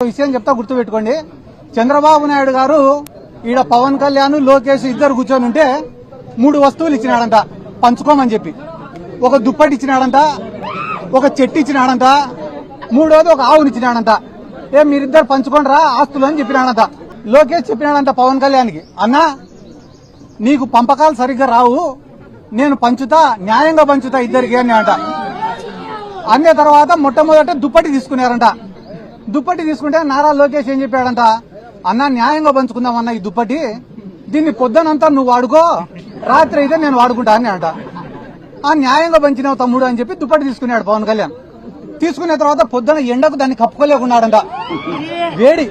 విషయం చెప్తా గుర్తుపెట్టుకోండి. చంద్రబాబు నాయుడు గారు ఈడ పవన్ కళ్యాణ్ లోకేష్ ఇద్దరు కూర్చొని ఉంటే 3 వస్తువులు ఇచ్చినాడంట పంచుకోమని చెప్పి. ఒక దుప్పటి ఇచ్చినాడంట, ఒక చెట్టు ఇచ్చినాడంట, మూడోది ఒక ఆవుని ఇచ్చినాడంట. మీరిద్దరు పంచుకోండిరా ఆస్తులు అని చెప్పినాడంట. లోకేష్ చెప్పినాడంట పవన్ కళ్యాణ్కి, అన్నా నీకు పంపకాలు సరిగ్గా రావు, నేను పంచుతా, న్యాయంగా పంచుతా ఇద్దరికి అని అంట. అన్న తర్వాత మొట్టమొదట దుప్పటి తీసుకున్నారంట. దుప్పటి తీసుకుంటే నారా లోకేష్ ఏం చెప్పాడంట, అన్న న్యాయంగా పంచుకుందామన్న ఈ దుప్పటి, దీన్ని పొద్దునంతా నువ్వు వాడుకో, రాత్రి అయితే నేను వాడుకుంటా అని అంట. న్యాయంగా పంచినావు తమ్ముడు అని చెప్పి దుప్పటి తీసుకున్నాడు పవన్ కళ్యాణ్. తీసుకున్న తర్వాత పొద్దున ఎండకు దాన్ని కప్పుకోలేకున్నాడంట, వేడి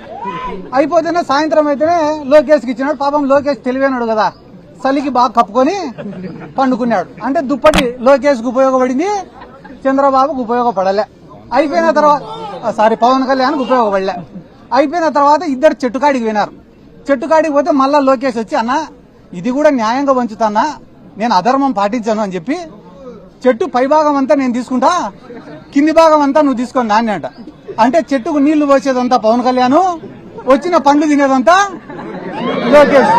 అయిపోతేనే సాయంత్రం అయితేనే లోకేష్కి ఇచ్చినాడు. పాపం లోకేష్ తెలివైనాడు కదా, చలికి బాగా కప్పుకొని పండుకున్నాడు. అంటే దుప్పటి లోకేష్కి ఉపయోగపడింది, చంద్రబాబుకు ఉపయోగపడలే. అయిపోయిన తర్వాత పవన్ కళ్యాణ్కి ఉపయోగపడలే. అయిపోయిన తర్వాత ఇద్దరు చెట్టుకాడికి వినారు. చెట్టుకాడికి పోతే మళ్ళా లోకేష్ వచ్చి, అన్న ఇది కూడా న్యాయంగా పంచుతానా, నేను అధర్మం పాటించాను అని చెప్పి చెట్టు పై భాగం అంతా నేను తీసుకుంటా, కింది భాగం అంతా నువ్వు తీసుకొని నాన్న అంట. అంటే చెట్టుకు నీళ్లు పోసేదంతా పవన్ కళ్యాణ్, వచ్చిన పండ్లు తినేదంతా లోకేష్.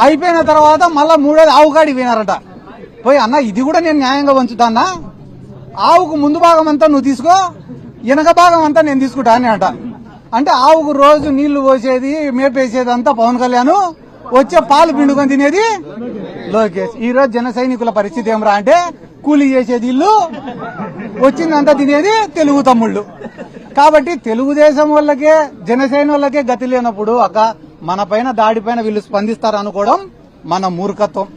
అయిపోయిన తర్వాత మళ్ళా మూడోది ఆవుకాడికి వినారట. పోయి, అన్న ఇది కూడా నేను న్యాయంగా పంచుతానా, ఆవుకు ముందు భాగం అంతా నువ్వు తీసుకో, వెనక భాగం అంతా నేను తీసుకుంటా అని అంట. అంటే ఆవుకు రోజు నీళ్లు పోసేది మేపేసేది అంతా పవన్ కళ్యాణ్, వచ్చే పాలు పిండుకొని తినేది లోకేష్. ఈ రోజు జన సైనికుల పరిస్థితి ఏమరా అంటే, కూలీ చేసేది ఇల్లు, వచ్చిందంతా తినేది తెలుగు తమ్ముళ్ళు. కాబట్టి తెలుగుదేశం వాళ్ళకే జనసేన వాళ్ళకే గతి లేనప్పుడు అక్క మన పైన దాడి పైన వీళ్ళు స్పందిస్తారు అనుకోవడం మన మూర్ఖత్వం.